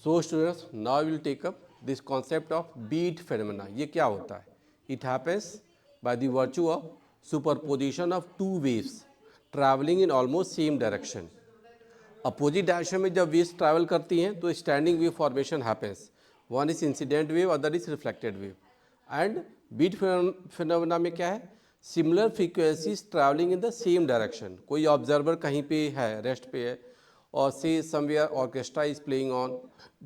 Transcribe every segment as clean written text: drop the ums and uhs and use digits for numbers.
So students, now will take up this concept of beat phenomena. ये क्या होता है? It happens by the virtue of superposition of two waves travelling in almost same direction. Opposite direction में जब waves travel करती हैं तो standing wave formation happens. One is incident wave, other is reflected wave. And beat phenomena में क्या है? Similar frequencies travelling in the same direction. कोई observer कहीं पे है, रेस्ट पे है, or say somewhere orchestra is playing on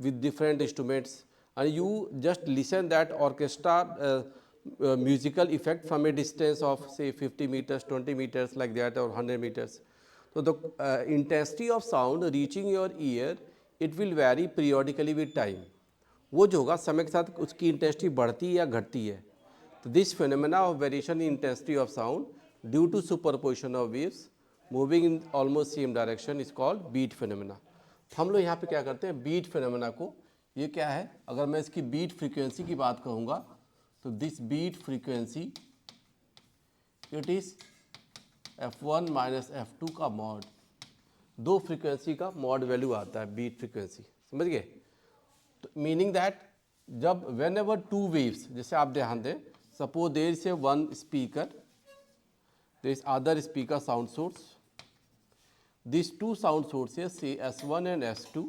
with different instruments, and you just listen that orchestra musical effect from a distance of say 50 meters, 20 meters like that, or 100 meters. So the intensity of sound reaching your ear, it will vary periodically with time. वो जो होगा समय के साथ उसकी intensity बढ़ती है या घटती है। तो this phenomena of variation in intensity of sound due to superposition of waves moving in almost same direction is called beat phenomena. हम लोग यहाँ पे क्या करते हैं, बीट फेनोमेना को, ये क्या है, अगर मैं इसकी बीट फ्रीक्वेंसी की बात कहूँगा तो this beat frequency it is f1 minus f2 का मॉड। दो फ्रीक्वेंसी का मॉड वैल्यू आता है बीट फ्रीक्वेंसी, समझ गए? तो मीनिंग दैट जब वेन एवर टू वेव्स, जैसे आप ध्यान दें, suppose there is a one speaker, there is other speaker sound source, these two sound sources say S1 and S2,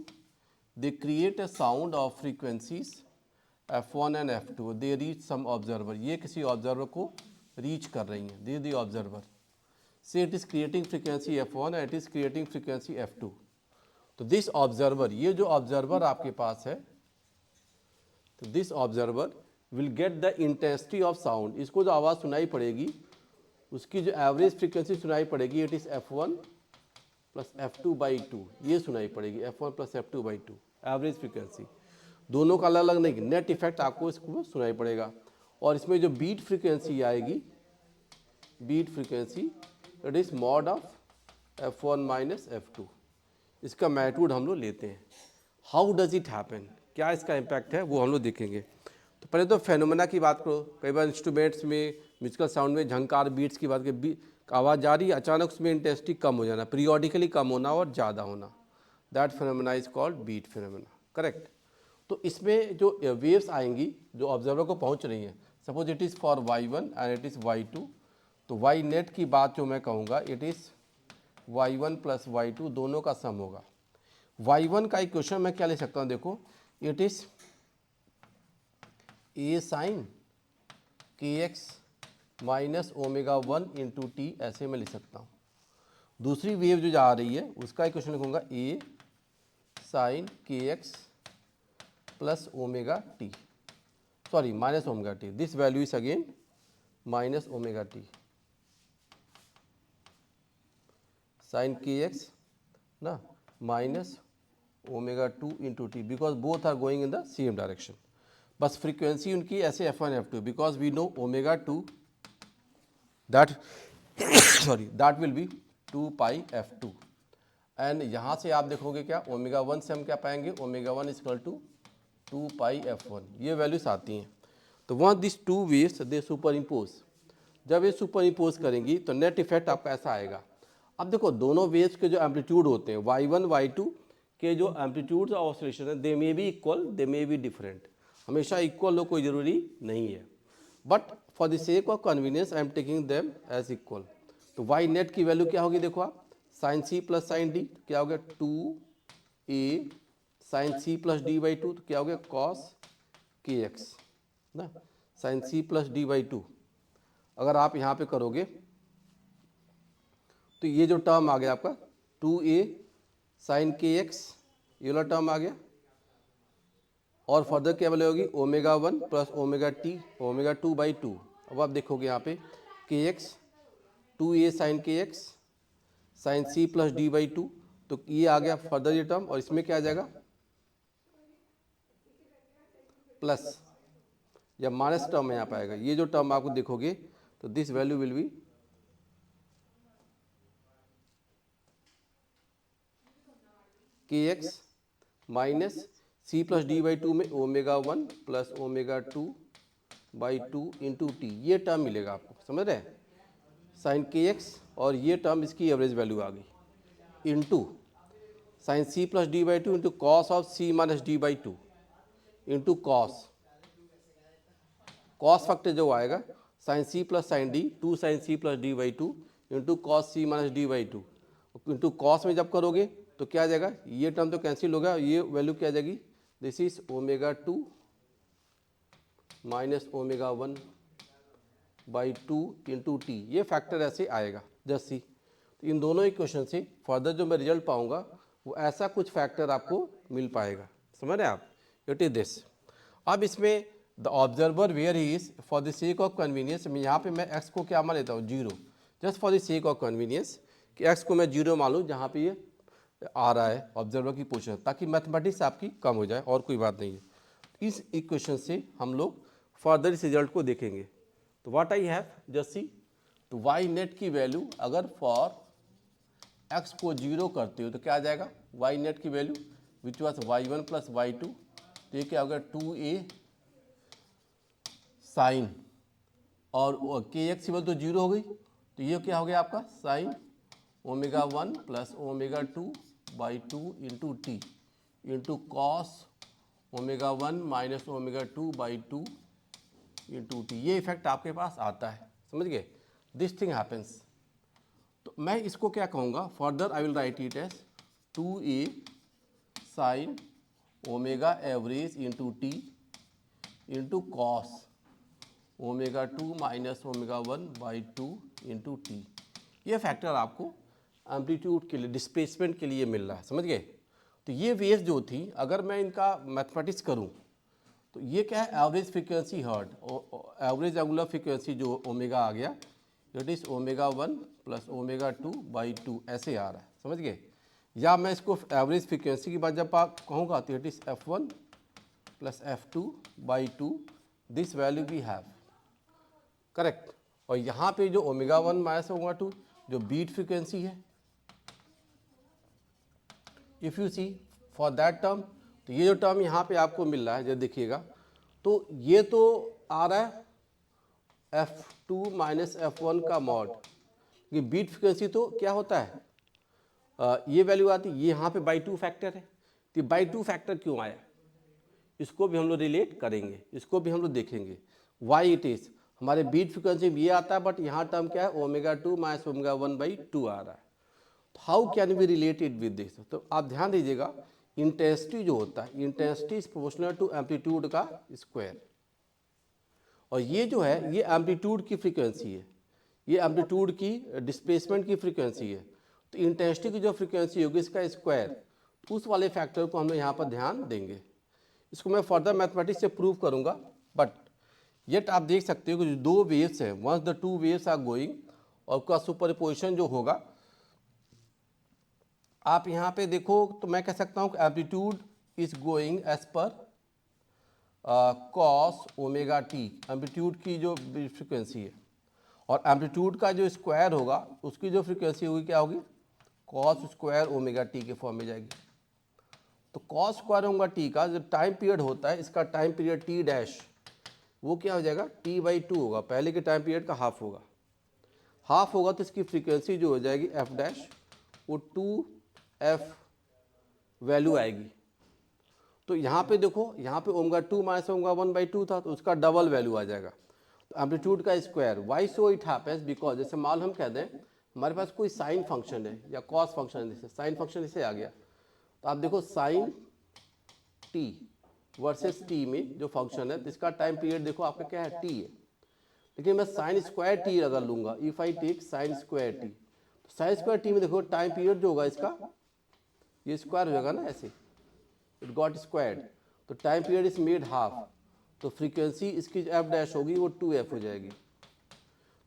they create a sound of frequencies F1 and F2, they reach some observer। ये किसी observer को reach कर रही हैं, this is the observer, say it is creating frequency F1 and it is creating frequency F2। तो this observer, ये जो observer आपके पास है, तो this observer will get the intensity of sound, इसको जो आवाज़ सुनाई पड़ेगी उसकी जो एवरेज फ्रीक्वेंसी सुनाई पड़ेगी, it is F1 plus F2 by 2, ये सुनाई पड़ेगी F1 plus F2 by 2 average frequency. दोनों का अलग अलग नहीं, नेट इफेक्ट आपको इसको सुनाई पड़ेगा। और इसमें जो बीट फ्रीक्वेंसी आएगी, beat frequency it is mod of F1 minus F2। इसका मैग्नीट्यूड हम लोग लेते हैं। हाउ डज इट हैपन, क्या इसका इम्पैक्ट है वो हम लोग देखेंगे। तो पहले तो फेनोमेना की बात करो। कई बार इंस्ट्रूमेंट्स में म्यूजिकल साउंड में झंकार बीट्स की बात करें, आवाज़ जा रही है, अचानक उसमें इंटेंसिटी कम हो जाना, पीरियोडिकली कम होना और ज़्यादा होना, that phenomena is called beat phenomena, correct. तो इसमें जो वेव्स आएंगी जो ऑब्जर्वर को पहुंच रही हैं, suppose it is for y1 and it is y2, तो y नेट की बात जो मैं कहूँगा it is y1 plus y2 दोनों का सम होगा। y1 का इक्वेशन मैं क्या ले सकता हूँ, देखो, it is a sine kx minus omega 1 into t, ऐसे मैं लिख सकता हूँ। दूसरी वेव जो जा रही है उसका इक्वेशन लिखूंगा a sine k x plus omega t, sorry minus omega t, this value is again minus omega t, sine k x ना minus omega 2 into t, because both are going in the same direction. बस frequency उनकी ऐसे F1 F2, because we know omega 2 that sorry that will be 2 pi f2, and यहाँ से आप देखोगे क्या, omega 1 से हम क्या पाएंगे, omega 1 is equal to 2 pi f1, ये वैल्यूज आती हैं। तो वहाँ this two waves they superimpose, जब ये सुपर इम्पोज करेंगी तो नेट इफेक्ट आपका ऐसा आएगा। अब देखो दोनों वेव्स के जो एम्पलीट्यूड होते हैं y1 y2 के जो एम्पलीट्यूड ऑसिलेशन है, they may be equal, they may be different, हमेशा इक्वल हो कोई ज़रूरी नहीं है, but for the sake of convenience I am taking them as equal. तो वाई नेट की वैल्यू क्या होगी, देखो आप, sine c plus sine d, क्या हो गया 2a sine c plus d by 2, तो क्या हो गया कॉस के एक्स ना, sine c plus d by 2। अगर आप यहाँ पे करोगे तो ये जो टर्म आ गया आपका 2a साइन के एक्स, ये वाला टर्म आ गया, और फर्दर क्या वैल्यू होगी omega 1 plus omega t, omega 2 by 2। अब आप देखोगे यहाँ पे k x 2a sine k x sine c plus d by 2, तो ये आ गया फर्दर ये टर्म, और इसमें क्या आ जाएगा प्लस या माइनस टर्म यहाँ पे आएगा। ये जो टर्म आपको देखोगे तो this value will be k x minus c plus d by 2 में omega 1 plus omega 2 by 2 into t, ये टर्म मिलेगा आपको, समझ रहे हैं, साइन के एक्स, और ये टर्म इसकी एवरेज वैल्यू आ गई into sine c plus d by two into cos of c minus d by two into cos factor जो आएगा sine c plus sine d, two sine c plus d by two into cos c minus d by two into cos में जब करोगे तो क्या आ जाएगा, ये टर्म तो कैंसिल हो गया, ये वैल्यू क्या आ जाएगी, this is omega two minus omega one by two into t, ये फैक्टर ऐसे आएगा जस्ट सी। तो इन दोनों इक्वेशन से फर्दर जो मैं रिजल्ट पाऊंगा वो ऐसा कुछ फैक्टर आपको मिल पाएगा, समझ रहे हैं आप। It is this. अब इसमें the observer where he is for the sake of convenience, मैं यहाँ पे मैं एक्स को क्या मान लेता हूँ, zero, just for the sake of convenience कि एक्स को मैं जीरो मान लूँ जहाँ पे ये आ रहा है ऑब्जर्वर की पोजीशन, ताकि मैथमेटिक्स आपकी कम हो जाए, और कोई बात नहीं है। इस इक्वेशन से हम लोग फर्दर इस रिजल्ट को देखेंगे। तो what I have just see, तो वाई नेट की वैल्यू अगर फॉर एक्स को जीरो करते हो तो क्या आ जाएगा, वाई नेट की value which was y one plus y two, तो ये क्या होगा, टू ए साइन और के एक्स इक्वल तो जीरो हो गई, तो ये क्या हो गया आपका sine omega one plus omega two by two into t into cos omega one minus omega to by two into t, ये इफेक्ट आपके पास आता है, समझ गए, दिस थिंग हैपेंस। तो मैं इसको क्या कहूँगा, further I will write it as two a sine omega average into t into cos omega two minus omega one by two into t, ये फैक्टर आपको एम्पलीट्यूड के लिए, डिस्प्लेसमेंट के लिए मिल रहा है, समझ गए। तो ये वेव्स जो थी अगर मैं इनका मैथमेटिक्स करूं तो ये क्या है, average frequency heard, average angular frequency जो ओमेगा आ गया, it is omega one plus omega two by to, ऐसे आ रहा है, समझ गए। या मैं इसको एवरेज फ्रीक्वेंसी की बात जब आप कहूँगा तो it is f one plus f two by two, this value we have, correct. और यहाँ पे जो omega one minus omega two जो बीट फ्रीक्वेंसी है, if you see for that term, तो ये जो टर्म यहाँ पे आपको मिल रहा है जब देखिएगा, तो ये तो आ रहा है F2 माइनस F1 का मॉड, ये बीट फ्रिक्वेंसी तो क्या होता है, ये वैल्यू आती है, ये यहाँ पे बाई टू फैक्टर है, तो बाई टू फैक्टर क्यों आया, इसको भी हम लोग रिलेट करेंगे, इसको भी हम लोग देखेंगे वाई इट इज़। हमारे बीट फ्रिक्वेंसी भी ये आता है, बट यहाँ टर्म क्या है, omega two minus omega one by two आ रहा है। How can we related with this, तो आप ध्यान दीजिएगा, इंटेंसिटी जो होता है, intensity is proportional to amplitude का स्क्वायर, और ये जो है ये एम्पलीट्यूड की फ्रीक्वेंसी है, ये एम्पलीट्यूड की डिस्प्लेसमेंट की फ्रीक्वेंसी है, तो इंटेंसिटी की जो फ्रीक्वेंसी होगी इसका स्क्वायर, उस वाले फैक्टर को हम लोग यहाँ पर ध्यान देंगे। इसको मैं फर्दर मैथमेटिक्स से प्रूव करूँगा, बट येट आप देख सकते हो कि जो दो वेव्स हैं, once the two waves are going, और उसका सुपरपोजिशन जो होगा, आप यहाँ पे देखो तो मैं कह सकता हूँ कि amplitude is going as per cos omega t, amplitude की जो फ्रीक्वेंसी है, और एम्पलीट्यूड का जो स्क्वायर होगा उसकी जो फ्रीक्वेंसी होगी क्या होगी, कॉस स्क्वायर ओमेगा टी के फॉर्म में जाएगी। तो कॉस स्क्वायर ओमेगा टी का जो टाइम पीरियड होता है, इसका टाइम पीरियड टी डैश, वो क्या हो जाएगा, टी बाई टू होगा, पहले के टाइम पीरियड का हाफ होगा, हाफ होगा तो इसकी फ्रीक्वेंसी जो हो जाएगी एफ डैश, वो टू एफ वैल्यू आएगी। तो यहाँ पे देखो, यहाँ पे omega two minus omega one by two था, तो उसका डबल वैल्यू आ जाएगा, तो एम्पलीट्यूड का square. Why so it happens, because जैसे मान हम कह दें हमारे पास कोई साइन फंक्शन है या कॉस फंक्शन है, जैसे साइन फंक्शन इसे आ गया, तो आप देखो साइन टी वर्सेस टी में जो फंक्शन है, इसका टाइम पीरियड देखो आपका क्या है, टी है, लेकिन मैं साइन स्क्वायर टी अगर लूँगा, if I take sine square t, तो साइन स्क्वायर टी में देखो टाइम पीरियड जो होगा इसका, ये स्क्वायर हो जाएगा ना ऐसे, इट गॉट स्क्वायर्ड, तो time period is made half, तो फ्रीक्वेंसी इसकी एफ डैश होगी वो टू एफ हो जाएगी।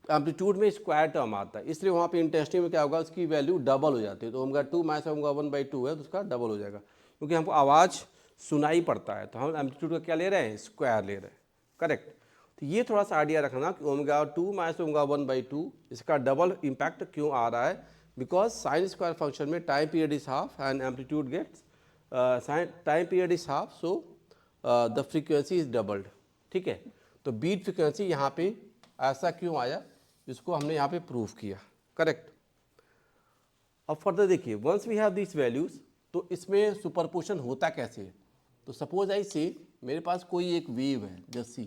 तो एम्पलीट्यूड में स्क्वायर टर्म आता है, इसलिए वहाँ पे इंटेंसिटी में क्या होगा, उसकी वैल्यू डबल हो जाती है, तो omega two minus omega one by two है तो उसका डबल हो जाएगा, क्योंकि हमको आवाज़ सुनाई पड़ता है, तो हम एम्पलीट्यूड का क्या ले रहे हैं, स्क्वायर ले रहे हैं, करेक्ट। तो ये थोड़ा सा आइडिया रखना कि omega two minus omega one by two, इसका डबल इम्पैक्ट क्यों आ रहा है, बिकॉज साइन स्क्वायर फंक्शन में time period is half and amplitude gets time period is half, so the frequency is doubled, ठीक है। तो बीट फ्रीक्वेंसी यहाँ पे ऐसा क्यों आया, इसको हमने यहाँ पे प्रूव किया, करेक्ट। अब फर्दर देखिए, once we have this values, तो इसमें सुपरपोजिशन होता कैसे है? तो सपोज आई से मेरे पास कोई एक वेव है जैसी,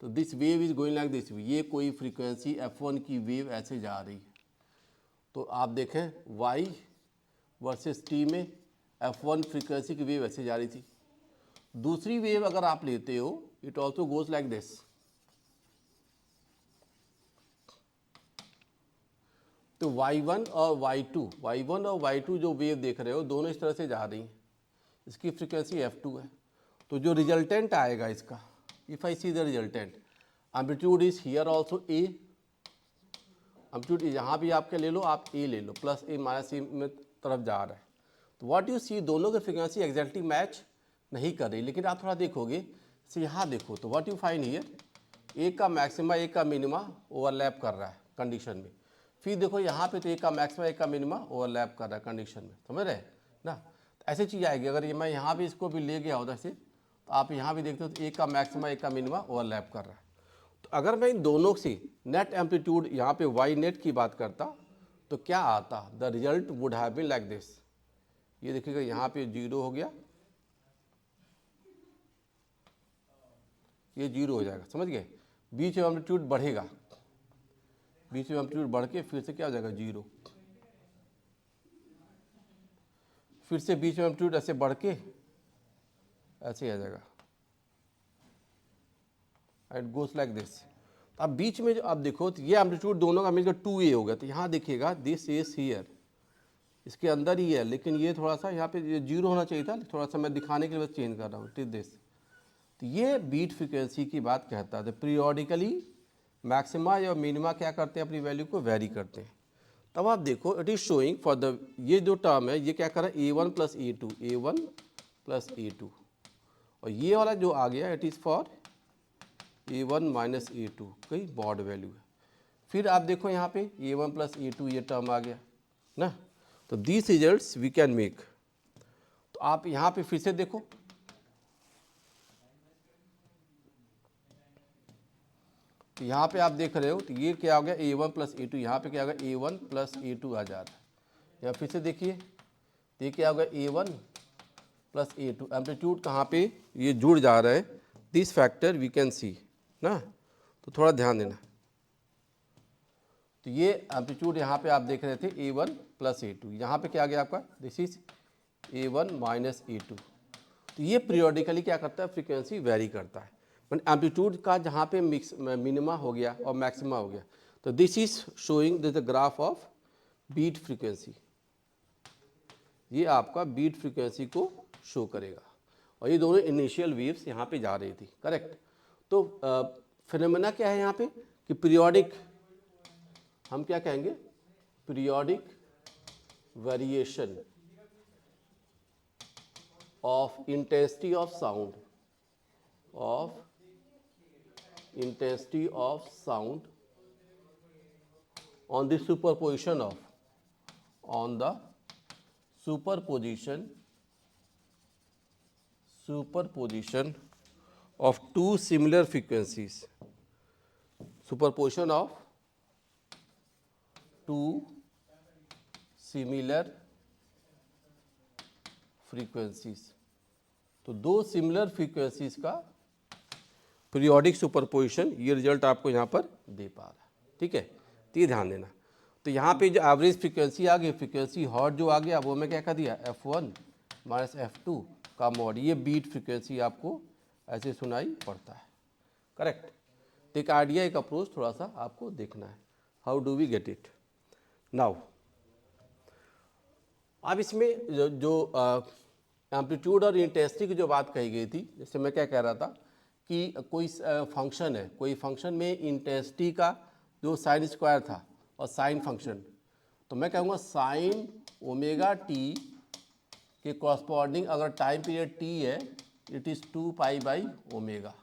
तो this wave is going like this, ये कोई फ्रीक्वेंसी f1 की वेव ऐसे जा रही है। तो आप देखें y वर्सेस t में f1 फ्रीक्वेंसी की वेव ऐसे जा रही थी। दूसरी वेव अगर आप लेते हो, it also goes like this. तो y1 और y2 जो वेव देख रहे हो दोनों इस तरह से जा रही हैं, इसकी फ्रीक्वेंसी f2 है। तो जो रिजल्टेंट आएगा इसका, if I see the resultant, amplitude is here also a, amplitude यहाँ भी आपके ले लो, आप a ले लो, प्लस a माइनस a में तरफ जा रहा है। तो व्हाट यू सी, दोनों की फ्रीक्वेंसी एग्जैक्टली मैच नहीं कर रही, लेकिन आप थोड़ा देखोगे से यहाँ देखो तो what you find here, a का मैक्सिमा a का मिनिमा ओवरलैप कर रहा है कंडीशन में। फिर देखो यहाँ पे तो a का मैक्सिमा a का मिनिमा ओवरलैप कर रहा है कंडीशन में, समझ रहे ना? तो ऐसी चीज़ आएगी। अगर ये मैं यहाँ भी इसको भी ले गया उधर से, तो आप यहाँ भी देखते हो तो a का मैक्सिमा a का मिनिमा ओवरलैप कर रहा है। तो अगर मैं इन दोनों से नेट एम्पलीट्यूड यहाँ पे y नेट की बात करता तो क्या आता, the result would have been like this. ये देखिएगा यहाँ पे 0 हो गया, ये 0 हो जाएगा, समझ गए? बीच में एम्पलीट्यूड बढ़ेगा, बीच में एम्पलीट्यूड बढ़ के फिर से क्या हो जाएगा 0, फिर से बीच में एम्पलीट्यूड ऐसे बढ़ के ऐसे आ जाएगा, इट गोस लाइक दिस। अब बीच में जो आप देखो तो ये एम्पलीट्यूड दोनों का मिलकर 2a हो गया। तो यहाँ देखिएगा दिस इज हियर, इसके अंदर ही है, लेकिन ये थोड़ा सा यहाँ पे 0 होना चाहिए था, थोड़ा सा मैं दिखाने के लिए बस चेंज कर रहा हूँ, टिक दिस। तो ये बीट फ्रीक्वेंसी की बात कहता है। तो पीरियोडिकली मैक्सिमा या मिनिमा क्या करते हैं, अपनी वैल्यू को वेरी करते हैं। तब आप देखो it is showing for the, ये जो टर्म है ये क्या कर रहा है, a1 प्लस a2, और ये वाला जो आ गया it is for a1 minus a2, कई बॉड वैल्यू है। फिर आप देखो यहाँ पे a1 प्लस a2 ये टर्म आ गया ना। तो these results we can make. तो आप यहाँ पे फिर से देखो, तो यहाँ पे आप देख रहे हो तो ये क्या हो गया a1 प्लस a2, यहाँ पे क्या हो गया a1 प्लस a2 आ जा रहा है। यहाँ फिर से देखिए तो ये क्या हो गया a1 प्लस a2, एम्पलीट्यूड कहाँ पे ये जुड़ जा रहा है, this factor we can see ना। तो थोड़ा ध्यान देना। तो ये एम्पलीट्यूड यहाँ पे आप देख रहे थे a1 प्लस a2, यहाँ पे क्या आ गया आपका, this is a1 minus a2। तो ये पीरियोडिकली क्या करता है, फ्रीक्वेंसी वेरी करता है। एम्पलीट्यूड का जहाँ पे मिनिमा हो गया और मैक्सिमा हो गया, तो this is showing this the graph of beat frequency. ये आपका बीट फ्रीक्वेंसी को शो करेगा, और ये दोनों इनिशियल वेव्स यहाँ पे जा रही थी, करेक्ट। तो फिनोमेना क्या है यहाँ पे कि पीरियोडिक, हम क्या कहेंगे, periodic variation of intensity of sound, of intensity of sound on the superposition of, on the superposition of two similar frequencies, superposition of two similar frequencies। तो दो सिमिलर फ्रीक्वेंसीज का पीरियोडिक सुपरपोजिशन, ये result आपको यहाँ पर दे पा रहा है, ठीक है। तो ये ध्यान देना। तो यहाँ पे जो एवरेज फ्रीक्वेंसी आ गई, फ्रीक्वेंसी हॉट जो आ गया, वो मैं क्या कर दिया f1 माइनस f2 का मॉड, ये बीट फ्रीक्वेंसी आपको ऐसे सुनाई पड़ता है, करेक्ट। तो एक आइडिया, एक अप्रोच थोड़ा सा आपको देखना है, how do we get it now. अब इसमें जो एम्पलीट्यूड और इंटेंसिटी की जो बात कही गई थी, जैसे मैं क्या कह रहा था कि कोई फंक्शन है, कोई फंक्शन में इंटेंसिटी का जो साइन स्क्वायर था और साइन फंक्शन, तो मैं कहूँगा साइन ओमेगा टी के कॉरस्पॉन्डिंग अगर टाइम पीरियड टी है, it is 2 pi by omega,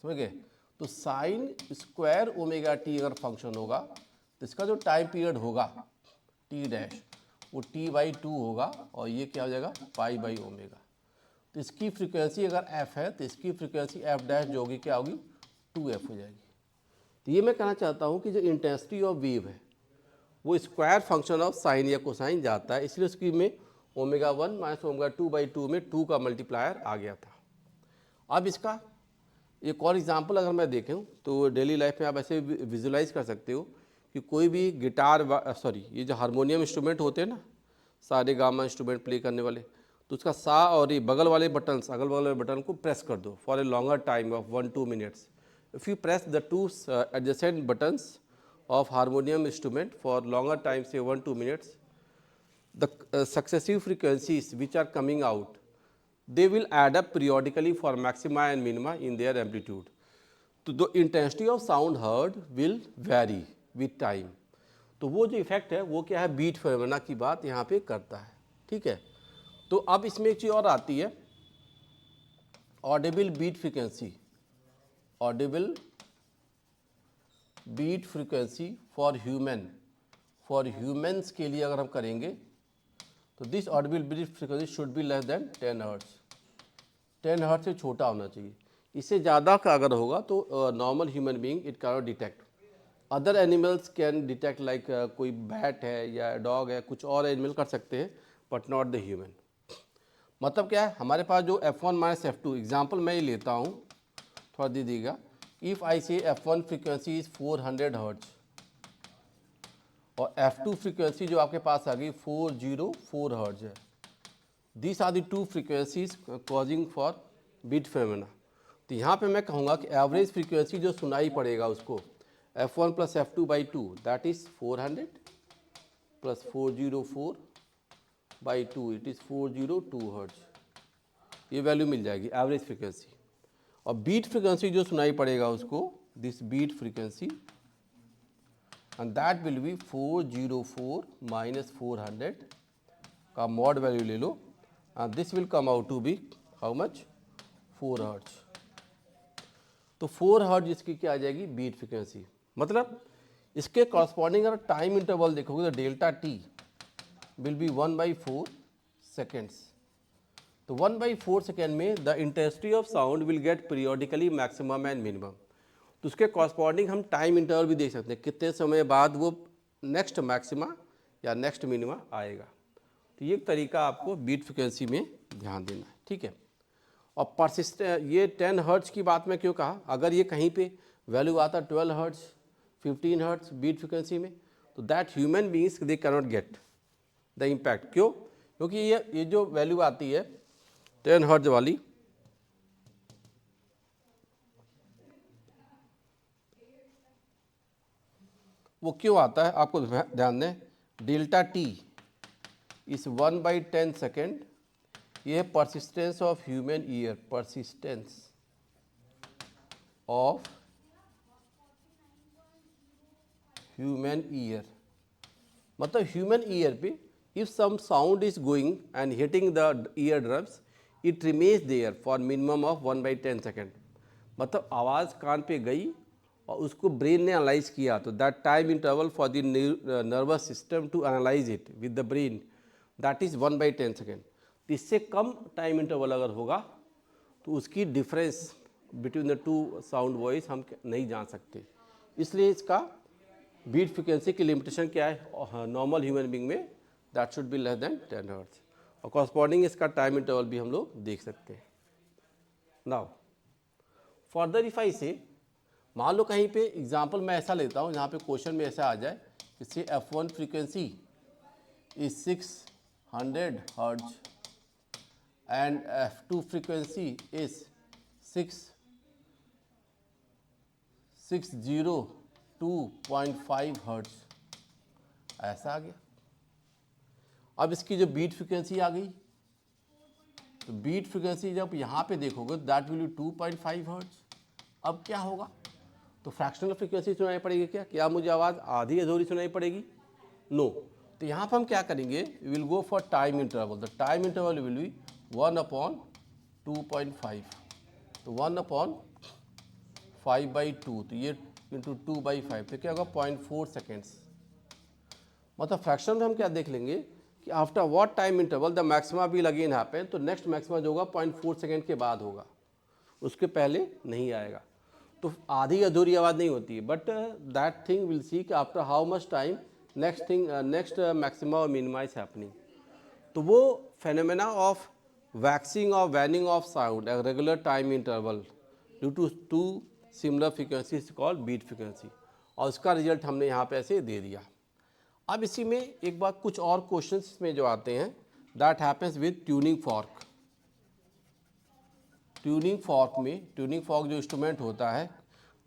समझ गए। तो साइन स्क्वायर ओमेगा टी अगर फंक्शन होगा तो इसका जो टाइम पीरियड होगा टी डैश, वो टी बाई 2 होगा, और ये क्या हो जाएगा पाई बाई ओमेगा। तो इसकी फ्रीक्वेंसी अगर f है तो इसकी फ्रीक्वेंसी f डैश जो होगी क्या होगी 2f हो जाएगी। तो ये मैं कहना चाहता हूँ कि जो इंटेंसिटी ऑफ वेव है वो स्क्वायर फंक्शन ऑफ साइन या कोसाइन जाता है, इसलिए उसकी में ओमेगा 1 माइनस ओमेगा 2/2 में 2 का मल्टीप्लायर आ गया था। अब इसका एक और एग्जांपल अगर मैं देखें तो डेली लाइफ में आप ऐसे विजुलाइज कर सकते हो कि कोई भी गिटार ये जो हारमोनियम इंस्ट्रूमेंट होते हैं ना, सारे गामा इंस्ट्रूमेंट प्ले करने वाले, तो उसका सा और ये बगल वाले बटन्स, अगल बगल वाले बटन को प्रेस कर दो for a longer time of 1-2 minutes. If you press the two adjacent buttons of harmonium instrument for longer time, say 1-2 minutes, the successive frequencies which are coming out, they will add up periodically for maxima and minima in their amplitude. तो the intensity of sound heard will vary with time. तो वो जो effect है वो क्या है, beat phenomena की बात यहाँ पे करता है, ठीक है। तो अब इसमें एक चीज़ और आती है, audible beat frequency, audible beat frequency for humans के लिए अगर हम करेंगे तो this audible beat frequency should be less than 10 hertz. 10 hertz से छोटा होना चाहिए। इससे ज़्यादा का अगर होगा तो normal human being it can not detect. Other animals can detect, like कोई बैट है या डॉग है, कुछ और एनिमल कर सकते हैं, बट नॉट द ह्यूमन। मतलब क्या है, हमारे पास जो F1 माइनस F2 एग्जाम्पल मैं ये लेता हूँ, थोड़ा दे दीजिएगा। If I say F1 frequency is 400 hertz और F2 frequency जो आपके पास आ गई 404 hertz है, these are the two frequencies causing for beat phenomena। तो यहाँ पे मैं कहूँगा कि एवरेज फ्रीक्वेंसी जो सुनाई पड़ेगा उसको F1 plus F2/2 that is 400 plus 404/2 it is 402 hertz। ये वैल्यू मिल जाएगी एवरेज फ्रीक्वेंसी। और बीट फ्रीक्वेंसी जो सुनाई पड़ेगा उसको, this beat frequency and that will be 404 minus 400 का मॉड वैल्यू ले लो and this will come out to be how much, 4 hertz. तो 4 हर्ट्ज इसकी क्या आ जाएगी, बीट फ्रीक्वेंसी। मतलब इसके कॉरस्पॉन्डिंग अगर टाइम इंटरवल देखोगे तो delta T will be 1/4 seconds. तो 1/4 सेकेंड में the intensity of sound will get periodically maximum and minimum. तो उसके कॉरस्पॉन्डिंग हम टाइम इंटरवल भी देख सकते हैं, कितने समय बाद वो नेक्स्ट मैक्सिमा या नेक्स्ट मिनिमा आएगा। तो ये एक तरीका आपको बीट फ्रिक्वेंसी में ध्यान देना है, ठीक है। और परसिस्टेंट, ये 10 हर्ट्ज की बात मैं क्यों कहा, अगर ये कहीं पे वैल्यू आता 12 हर्ट्ज 15 हर्ट्ज बीट फ्रिक्वेंसी में, तो that human beings they can not get the impact. क्यों? क्योंकि ये जो वैल्यू आती है 10 हर्ट्ज वाली, वो क्यों आता है आपको ध्यान दें। डेल्टा टी इस 1/10 सेकेंड, ये है persistence of human ear, persistence of human ear. मतलब ह्यूमन ईयर पे if some sound is going and hitting the ear drums, it remains there for minimum of 1/10 second. मतलब आवाज़ कान पे गई और उसको ब्रेन ने एनालाइज किया, तो that time interval for the nervous system to analyse it with the brain, that is 1/10 second. इससे कम टाइम इंटरवल अगर होगा तो उसकी difference between the two sound voice हम नहीं जान सकते। इसलिए इसका बीट फ्रिक्वेंसी की लिमिटेशन क्या है नॉर्मल ह्यूमन बीइंग में, that should be less than 10 hertz. और कॉरस्पॉन्डिंग इसका टाइम इंटरवल भी हम लोग देख सकते हैं। नाउ फर्दर इफ आई से, मान लो कहीं पे एग्जांपल मैं ऐसा लेता हूँ जहाँ पे क्वेश्चन में ऐसा आ जाए, इससे F1 frequency is 600 hertz and F2 frequency is 602.5 hertz, ऐसा आ गया। अब इसकी जो बीट फ्रीक्वेंसी आ गई, तो बीट फ्रीक्वेंसी जब यहाँ पे देखोगे दैट विल बी 2.5 हर्ट्ज। अब क्या होगा, तो फ्रैक्शनल फ्रीक्वेंसी सुनाई पड़ेगी क्या? क्या मुझे आवाज़ आधी अधूरी सुनाई पड़ेगी? नो। तो यहाँ पर हम क्या करेंगे, we will go for time interval. The time interval will be 1/2.5, तो 1/5/2, तो ये इंटू 2/5, तो क्या होगा 0.4 सेकेंड्स। मतलब फ्रैक्शन में हम क्या देख लेंगे कि after what time interval the maxima will again happen, तो नेक्स्ट मैक्सिमा जो होगा 0.4 सेकेंड के बाद होगा, उसके पहले नहीं आएगा। तो आधी अधूरी आवाज़ नहीं होती है, but that thing will see कि after how much time next maxima और मिनिमा इज हैपनिंग। तो वो phenomena of waxing or waning of sound at regular time interval due to two similar frequencies called beat frequency, और उसका result हमने यहाँ पे ऐसे दे दिया। अब इसी में एक बार कुछ और क्वेश्चंस में जो आते हैं, that happens with tuning fork. Tuning fork में, ट्यूनिंग फॉर्क जो इंस्ट्रूमेंट होता है,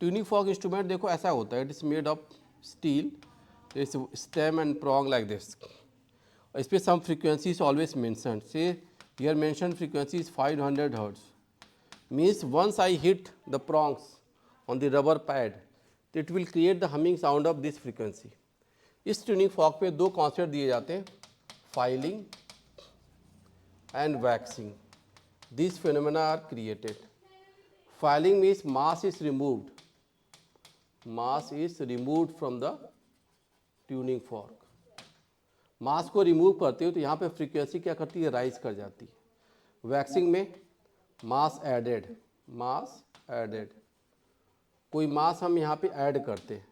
ट्यूनिंग फॉर्क इंस्ट्रूमेंट देखो ऐसा होता है, it is made of steel, its stem and prong like this। इस पर some frequency is always mention, say here mention frequency is 500 hertz, means once I hit the prongs on the rubber pad it will create the humming sound of this frequency. इस tuning fork पे दो concept दिए जाते हैं, filing and waxing. These phenomena are created. Filing means mass is removed. Mass is removed from the tuning fork. मास को remove करते हो तो यहाँ पे फ्रीक्वेंसी क्या करती है, राइज कर जाती है। वैक्सिंग में मास एडेड, मास एडेड, कोई मास हम यहाँ पे ऐड करते हैं।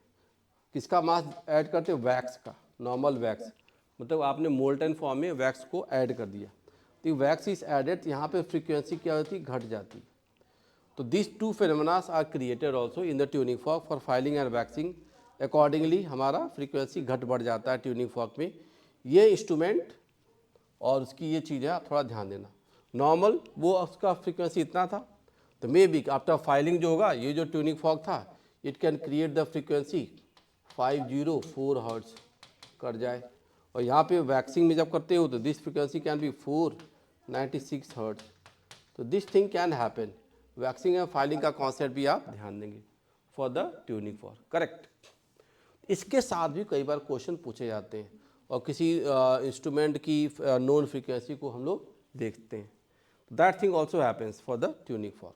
किसका मास ऐड करते हैं, वैक्स का, नॉर्मल वैक्स, मतलब आपने मोल्टन फॉर्म में वैक्स को ऐड कर दिया, तो वैक्स इज एडेड, यहाँ पे फ्रीक्वेंसी क्या होती है, घट जाती। तो this two phenomenas are created also in the tuning fork for filing and waxing. Accordingly हमारा फ्रीक्वेंसी घट बढ़ जाता है ट्यूनिंग फॉर्क में। ये इंस्ट्रूमेंट और उसकी ये चीज़ है, थोड़ा ध्यान देना। नॉर्मल वो उसका फ्रीक्वेंसी इतना था, तो मे बी आफ्टर फाइलिंग जो होगा, ये जो ट्यूनिंग फॉर्क था, it can create the frequency 504 hertz कर जाए, और यहाँ पे वैक्सिंग में जब करते हो तो this frequency can be 496 hertz. तो this thing can happen. Waxing and filing का कॉन्सेप्ट भी आप ध्यान देंगे for the tuning fork, correct. इसके साथ भी कई बार क्वेश्चन पूछे जाते हैं, और किसी इंस्ट्रूमेंट की नोन फ्रीक्वेंसी को हम लोग देखते हैं। That thing also happens for the tuning fork.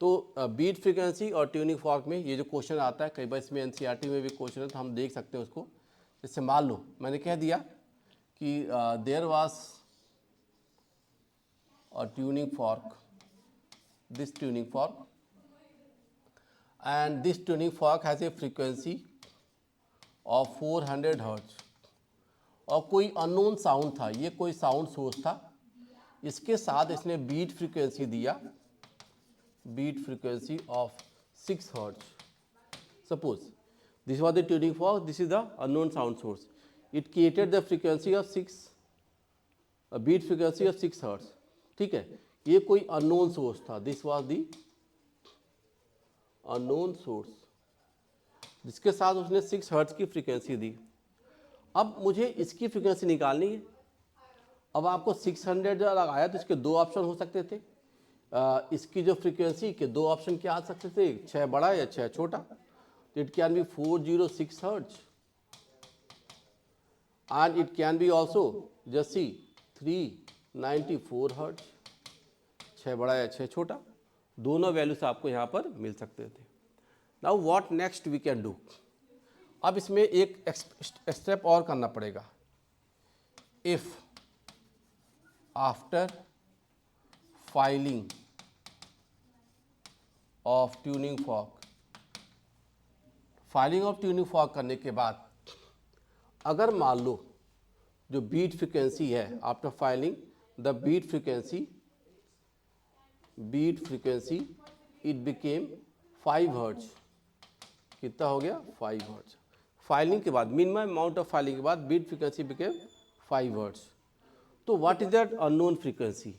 तो बीट फ्रीक्वेंसी और ट्यूनिंग फॉर्क में ये जो क्वेश्चन आता है, कई बार इसमें एनसीईआरटी में भी क्वेश्चन है, तो हम देख सकते हैं उसको। जैसे मान लो मैंने कह दिया कि there was a tuning fork, this tuning fork, and this tuning fork has a frequency of 400 hertz, और कोई अननोन साउंड था, ये कोई साउंड सोर्स था, इसके साथ इसने बीट फ्रीक्वेंसी दिया, beat frequency of 6 hertz. Suppose this was the tuning fork, this is the unknown sound source, it created the frequency of 6, a beat frequency of 6 hertz, ठीक है। ये कोई unknown source था, this was the unknown source, जिसके साथ उसने 6 hertz की frequency दी। अब मुझे इसकी फ्रीक्वेंसी निकालनी है। अब आपको 600 जब आया तो इसके दो ऑप्शन हो सकते थे। इसकी जो फ्रीक्वेंसी के दो ऑप्शन क्या आ सकते थे, 6 बड़ा या 6 छोटा। It can be 406 hertz, and it can be also, just see, 394 hertz, 6 बड़ा या 6 छोटा, दोनों वैल्यूज आपको यहाँ पर मिल सकते थे। Now what next we can do? अब इसमें एक स्टेप और करना पड़ेगा। If after filing of tuning fork, filing of tuning fork करने के बाद अगर मान लो जो बीट फ्रीक्वेंसी है after filing, the beat frequency it became 5 hertz. कितना हो गया, 5 हर्ट्ज। फाइलिंग के बाद, मिनिमम अमाउंट ऑफ फाइलिंग के बाद बीट फ्रीक्वेंसी बिकेम 5 हर्ट्ज। तो what is that unknown frequency,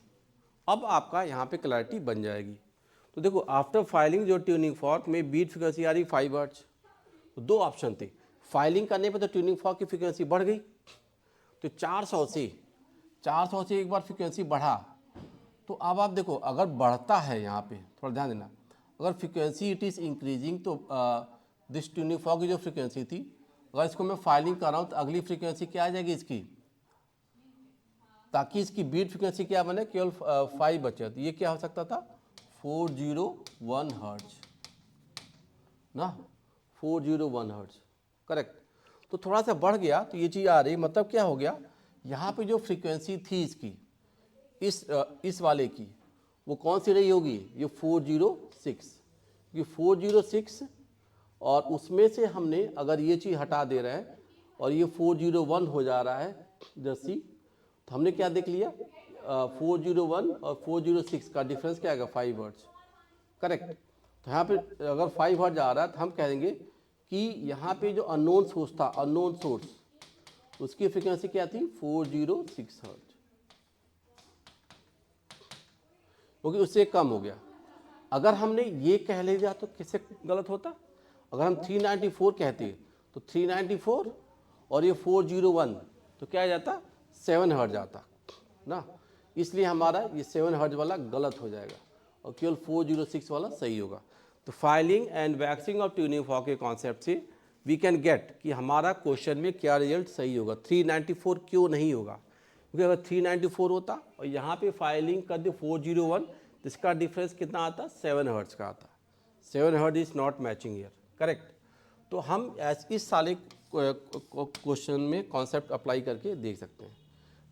अब आपका यहाँ पे क्लैरिटी बन जाएगी। तो देखो आफ्टर फाइलिंग जो ट्यूनिंग फॉर्क में बीट फ्रीक्वेंसी आ रही 5 हर्ट्ज, तो दो ऑप्शन थे। फाइलिंग करने पे तो ट्यूनिंग फॉर्क की फ्रीक्वेंसी बढ़ गई, तो 400 से एक बार फ्रीक्वेंसी बढ़ा। तो अब आप देखो अगर बढ़ता है, यहाँ पे थोड़ा ध्यान देना, अगर फ्रीक्वेंसी इट इज़ इंक्रीजिंग, तो दिस ट्यूनिंग फॉर्क की जो फ्रीक्वेंसी थी, अगर इसको मैं फाइलिंग कर रहा हूँ तो अगली फ्रीक्वेंसी क्या आ जाएगी इसकी, ताकि इसकी बीट फ्रीक्वेंसी क्या बने, केवल 5 बचे। तो ये क्या हो सकता था, 401 हर्ट्ज ना, 401 हर्ट्ज, करेक्ट। तो थोड़ा सा बढ़ गया तो ये चीज़ आ रही, मतलब क्या हो गया, यहाँ पे जो फ्रीक्वेंसी थी इसकी, इस वाले की, वो कौन सी रही होगी, ये 406, ये 406, और उसमें से हमने अगर ये चीज़ हटा दे रहे हैं और ये 401 हो जा रहा है जैसी, तो हमने क्या देख लिया, 401 और 406 का डिफरेंस क्या आएगा, 5 हर्ट्ज, करेक्ट। तो यहाँ पे अगर 5 हर्ट्ज आ रहा है तो हम कह देंगे कि यहाँ पे जो अननोन सोर्स था, अननोन सोर्स, उसकी फ्रीक्वेंसी क्या थी, 406 हर्ट्ज, क्योंकि उससे कम हो गया। अगर हमने ये कह लिया तो किससे गलत होता, अगर हम 394 कहते तो 394 और ये 401 तो क्या आ जाता, 7 हर्ट्ज आता ना, इसलिए हमारा ये 7 हर्ट्ज वाला गलत हो जाएगा और केवल 406 वाला सही होगा। तो filing and waxing of tuning fork के कॉन्सेप्ट से वी कैन गेट कि हमारा क्वेश्चन में क्या रिजल्ट सही होगा, 394 क्यों नहीं होगा, क्योंकि अगर 394 होता और यहाँ पे फाइलिंग कर दे 401 तो इसका डिफरेंस कितना आता, 7 हर्ट्ज का आता, 7 hertz is not matching year, correct. तो हम इस साले क्वेश्चन में कॉन्सेप्ट अप्लाई करके देख सकते हैं।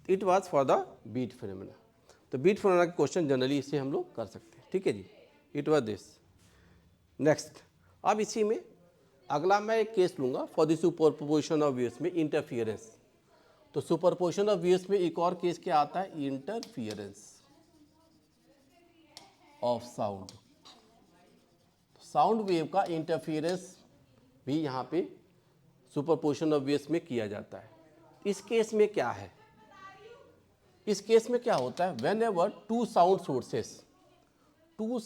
It was for the beat phenomena. तो बीट फिनोमेना के क्वेश्चन जनरली इससे हम लोग कर सकते हैं, ठीक है जी। It was this. नेक्स्ट, अब इसी में अगला मैं एक केस लूँगा for the superposition of waves में इंटरफियरेंस। तो सुपरपोजिशन ऑफ वेव्स में एक और केस क्या आता है, interference of sound. Sound wave का इंटरफियरेंस भी यहाँ पे सुपरपोजिशन ऑफ वेव्स में किया जाता है। इस केस में क्या है, इस केस में क्या होता है, whenever two sound sources कोई दो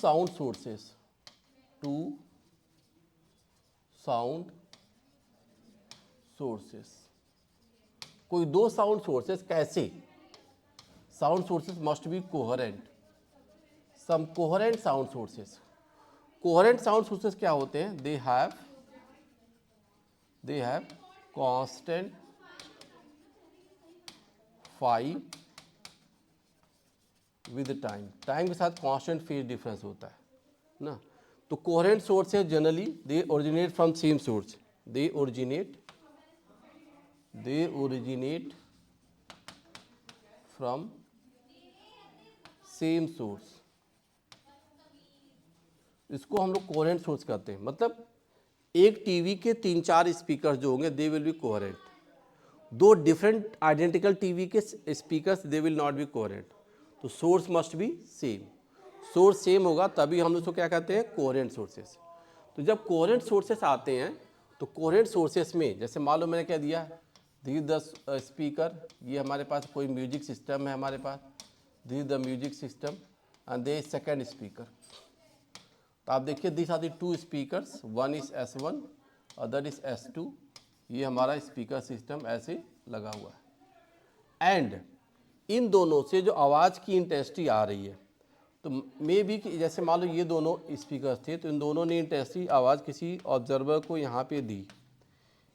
साउंड सोर्सेस, कैसे, sound sources must be coherent, some coherent sound sources. Coherent sound sources क्या होते हैं, they have constant phi with time के साथ कांस्टेंट फेज डिफरेंस होता है ना। तो coherent sources generally they originate from same source, they originate from same source, इसको हम लोग कोहेरेंट सोर्स कहते हैं। मतलब एक टीवी के 3-4 स्पीकर जो होंगे दे विल बी कोहेरेंट, दो डिफरेंट आइडेंटिकल टीवी के speakers they will not be coherent. तो source must be same, source same होगा तभी हम उसको क्या कहते हैं, कोहेरेंट सोर्सेस। तो जब कोहेरेंट सोर्सेस आते हैं तो कोहेरेंट सोर्सेस में जैसे मान लो मैंने क्या दिया, दिस द स्पीकर, ये हमारे पास कोई म्यूजिक सिस्टम है हमारे पास, this the music system and the second speaker. तो आप देखिए this are the two speakers, one is S1 other is S2, ये हमारा स्पीकर सिस्टम ऐसे लगा हुआ है। एंड इन दोनों से जो आवाज़ की इंटेंसिटी आ रही है, तो मे बी कि जैसे मान लो ये दोनों स्पीकर्स थे तो इन दोनों ने इंटेंसिटी आवाज़ किसी ऑब्जर्वर को यहाँ पे दी,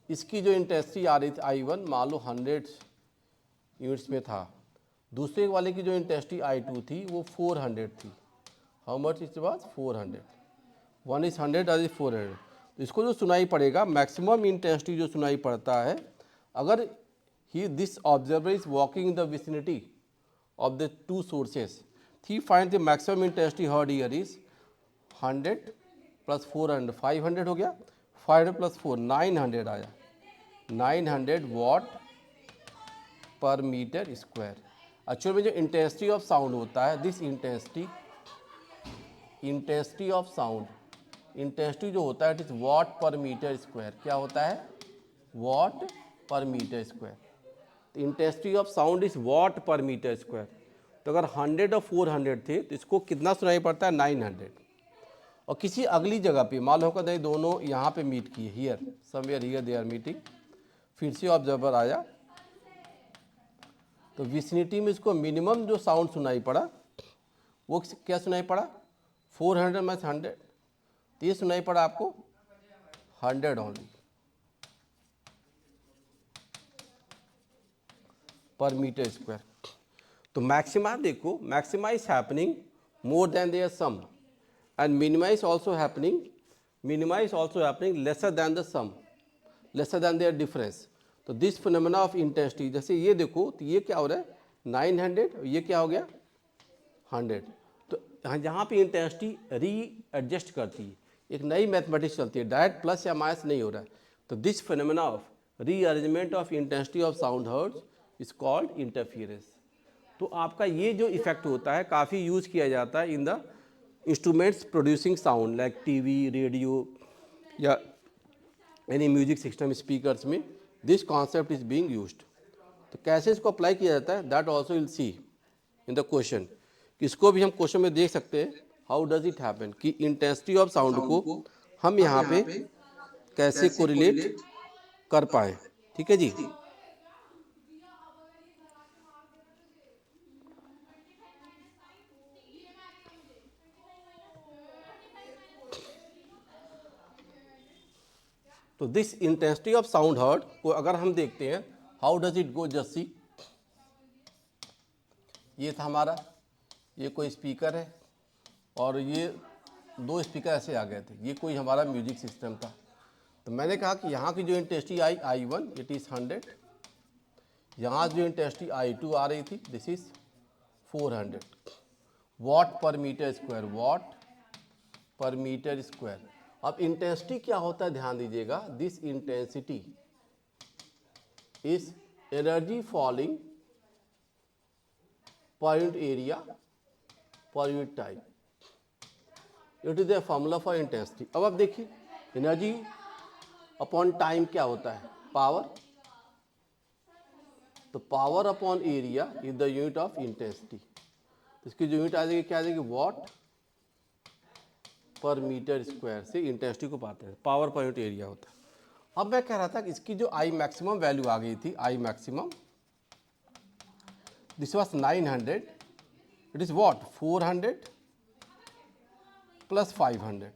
इसकी जो इंटेंसिटी आ रही थी I1 मान लो 100 यूनिट्स में था, दूसरे वाले की जो इंटेंसिटी I2 थी वो 400 थी। How much it was, 400, 1 is 100 other is 400। तो इसको जो सुनाई पड़ेगा, मैक्सिमम इंटेंसिटी जो सुनाई पड़ता है, अगर this observer is walking in the vicinity of the two sources, he finds the maximum intensity heard here is 100 plus 400, 500 हो गया, 500 plus 4 900 आया, 900 वाट पर मीटर स्क्वायर। एक्चुअल में जो इंटेंसिटी ऑफ साउंड होता है, this intensity of sound, intensity जो होता है it is watt per metre square. क्या होता है, watt per metre square. Intensity of sound is watt per metre square. तो अगर 100 और 400 थे तो इसको कितना सुनाई पड़ता है, 900। और किसी अगली जगह पे मान लो नहीं दोनों यहाँ पे मीट किए, here somewhere here they are meeting, फिर से ऑब्जर्वर आया तो विसिनिटी में इसको मिनिमम जो साउंड सुनाई पड़ा वो क्या सुनाई पड़ा, 400 में 100, तो ये सुनाई पड़ा आपको 100 ओनली पर मीटर स्क्वायर। तो मैक्सिमा देखो, maxima is happening more than their sum and minima is also happening lesser than the sum, lesser than their difference. तो दिस फिनोमेना ऑफ इंटेंसिटी, जैसे ये देखो तो ये क्या हो रहा है 900 और ये क्या हो गया 100। तो जहाँ पे इंटेंसिटी री एडजस्ट करती है, एक नई मैथमेटिक्स चलती है, डायरेक्ट प्लस या माइनस नहीं हो रहा है। तो this phenomena of rearrangement of intensity of sound hertz is called interference, तो आपका ये जो इफेक्ट होता है काफ़ी यूज़ किया जाता है in the instruments producing sound like TV, radio या एनी म्यूजिक सिस्टम स्पीकर्स में this concept is being used. तो कैसे इसको अप्लाई किया जाता है that also will see in the question. इसको भी हम क्वेश्चन में देख सकते हैं हाउ डज इट हैपन कि इंटेंसिटी ऑफ साउंड को हम यहाँ पे कैसे कोरिलेट कर पाए। ठीक है जी। तो this intensity of sound heard को अगर हम देखते हैं how does it go, just see. ये था हमारा, ये कोई स्पीकर है और ये दो स्पीकर ऐसे आ गए थे, ये कोई हमारा म्यूजिक सिस्टम था। तो मैंने कहा कि यहाँ की जो intensity I I1 it is 100, यहाँ जो इंटेंसिटी I2 आ रही थी दिस इज 400 वॉट पर मीटर स्क्वायर, वॉट पर मीटर स्क्वायर। अब इंटेंसिटी क्या होता है ध्यान दीजिएगा, this intensity is energy falling per unit area per unit time, it is the formula for intensity. अब आप देखिए एनर्जी अपॉन टाइम क्या होता है, पावर। तो power upon area is the unit of intensity. इसकी जो यूनिट आ जाएगी क्या आ जाएगी, वॉट पर मीटर स्क्वायर से इंटेंसिटी को पाते हैं, पावर पर यूनिट एरिया होता है। अब मैं कह रहा था कि इसकी जो आई मैक्सिमम वैल्यू आ गई थी, I maximum this was 900, it is what 400 plus 500,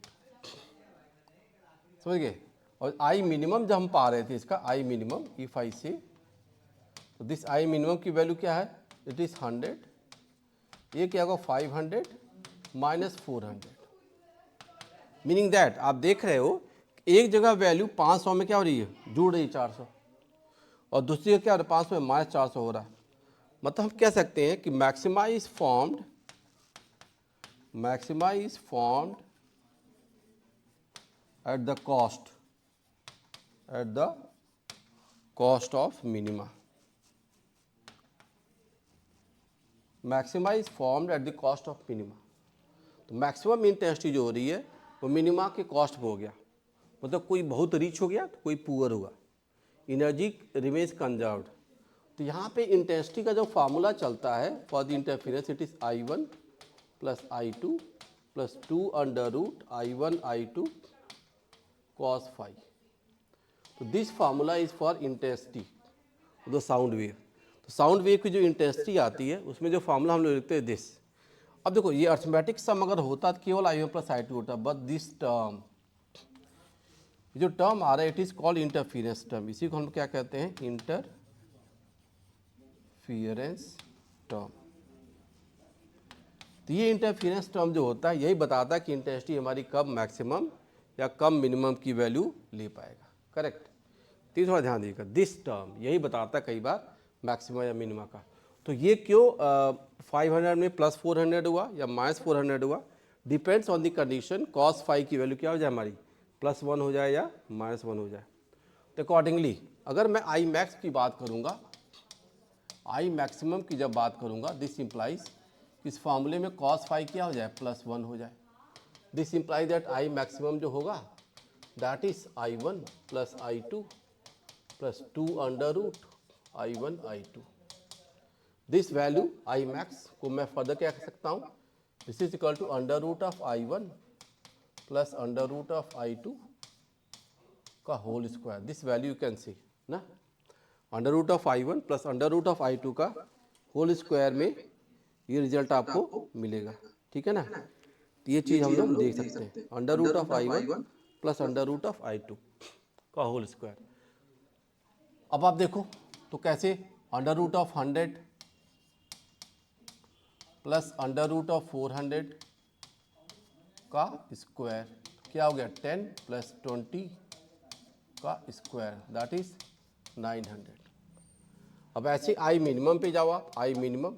समझ गए। और आई मिनिमम जब हम पा रहे थे इसका आई मिनिमम, इफ आई से, तो दिस आई मिनिमम की वैल्यू क्या है, इट इज 100, ये क्या होगा 500 माइनस 400, मीनिंग दैट आप देख रहे हो एक जगह वैल्यू 500 में क्या हो रही है, जुड़ रही है 400, और दूसरी जगह क्या हो रहा है 500 में माइनस 400 हो रहा है। मतलब हम कह सकते हैं कि maxima is formed at the cost of minima. Maxima is formed at the cost of minima. तो मैक्सिमम इंटेंसिटी जो हो रही है वो मिनिमा के कॉस्ट पे हो गया, मतलब कोई बहुत रिच हो गया तो कोई पुअर हुआ, एनर्जी रिमेज कंजर्व्ड। तो यहाँ पे इंटेंसिटी का जो फार्मूला चलता है for the interference, it is I1 plus I2 plus 2 under root I1 I2 cos phi। तो this formula is for intensity of the sound wave. तो साउंड वेव की जो इंटेंसिटी आती है उसमें जो फार्मूला हम लोग लिखते हैं दिस। अब देखो ये अर्थमेटिक सम अगर होता तो केवल I1 प्लस I2 होता, बट दिस टर्म, जो टर्म आ रहा है it is called interference term. इसी को हम क्या कहते हैं, इंटरफेरेंस टर्म। तो ये इंटरफेरेंस टर्म जो होता है यही बताता है कि इंटेंसिटी हमारी कब मैक्सिमम या कब मिनिमम की वैल्यू ले पाएगा, करेक्ट। तो थोड़ा ध्यान दीजिएगा, दिस टर्म यही बताता है कई बार मैक्सिमम या मिनिमम का। तो ये क्यों 500 में प्लस 400 हुआ या माइनस 400 हुआ, depends on the condition cos phi की वैल्यू क्या हो जाए हमारी, +1 हो जाए या -1 हो जाए। तो अकॉर्डिंगली अगर मैं आई मैक्स की बात करूँगा, आई मैक्सिमम की जब बात करूँगा, दिस इम्प्लाइज इस फार्मूले में cos फाई क्या हो जाए, +1 हो जाए। This implies that I maximum जो होगा that is I1 plus I2 plus 2 under root I1 I2। This value I max को मैं फर्दर क्या कह सकता हूँ, this is equal to under root of I1 plus under root of I2 का whole square. This value you can see ना, under root of I1 plus under root of I2 का whole square में ये result आपको मिलेगा, ठीक है ना। तो ये चीज़ हम लोग देख सकते हैं, under root of I1 plus under root of I2 का होल स्क्वायर। अब आप देखो तो कैसे, under root of 100 plus under root of 400 का स्क्वायर क्या हो गया, 10 प्लस 20 का स्क्वायर दैट इज 900। अब ऐसे आई मिनिमम पे जाओ आप, I minimum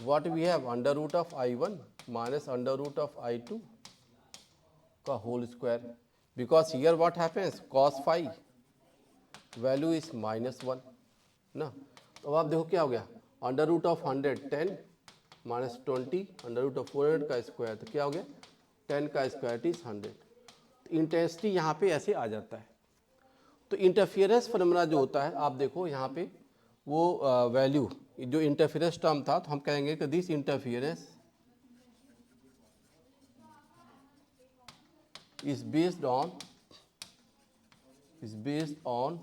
what we have under root of I1 minus under root of I2 का whole square, because here what happens, cos phi value is -1 ना। तो अब आप देखो क्या हो गया, under root of 100 10 minus 20 under root of 400 का स्क्वायर, तो क्या हो गया 10 का स्क्वायर इज 100। तो इंटेंसिटी यहाँ पे ऐसे आ जाता है। तो इंटरफियरेंस फिनोमेना जो होता है, आप देखो यहाँ पे वो वैल्यू जो इंटरफियरेंस टर्म था, तो हम कहेंगे कि this interference is based on